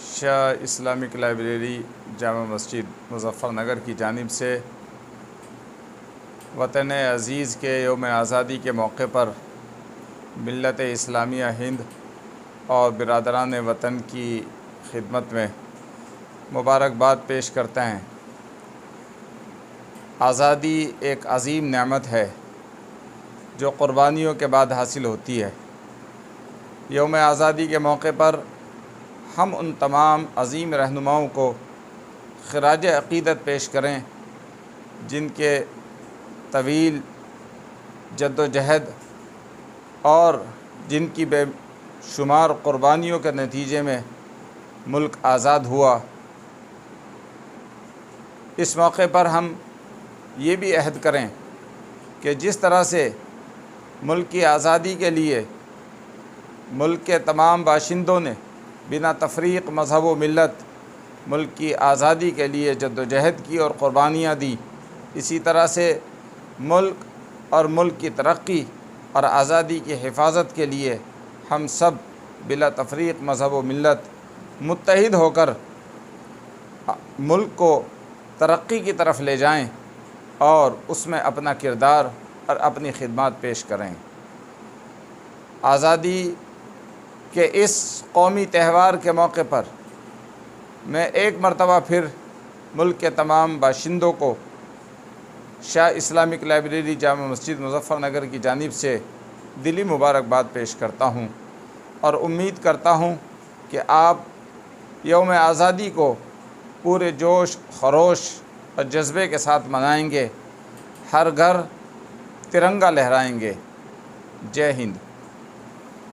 Shah Islamic library Jama Masjid Muzaffarnagar की जानिब से वतन अज़ीज़ के यौम आज़ादी के मौके पर मिल्लत इस्लामिया हिंद और बिरादरान वतन की खिदमत में मुबारकबाद पेश करते हैं। आज़ादी एक अज़ीम नेमत है जो क़ुरबानियों के बाद हासिल होती है। यौम आज़ादी के मौके पर हम उन तमाम अज़ीम रहनुमाओं को ख़िराज अक़ीदत पेश करें जिनके तवील जद्दोजहद और जिनकी बेशुमार क़ुरबानियों के नतीजे में मुल्क आज़ाद हुआ। इस मौके पर हम ये भी अहद करें कि जिस तरह से मुल्क की आज़ादी के लिए मुल्क के तमाम बाशिंदों ने बिना तफरीक़ मज़हब व मिल्लत मुल्क की आज़ादी के लिए जद्दोजहद की और क़ुरबानियाँ दी, इसी तरह से मुल्क और मुल्क की तरक्की और आज़ादी की हिफाजत के लिए हम सब बिला तफरीक़ मज़हब व मिल्लत मुत्तहिद होकर मुल्क को तरक्की की तरफ ले जाएं और उसमें अपना किरदार और अपनी खिदमत पेश करें। आज़ादी के इस कौमी त्यौहार के मौके पर मैं एक मरतबा फिर मुल्क के तमाम बाशिंदों को शाह इस्लामिक लाइब्रेरी जामा मस्जिद मुज़फ़्फ़रनगर की जानिब से दिली मुबारकबाद पेश करता हूँ और उम्मीद करता हूँ कि आप यौम आज़ादी को पूरे जोश खरोश और जज्बे के साथ मनाएंगे, हर घर तिरंगा लहराएंगे। जय हिंद।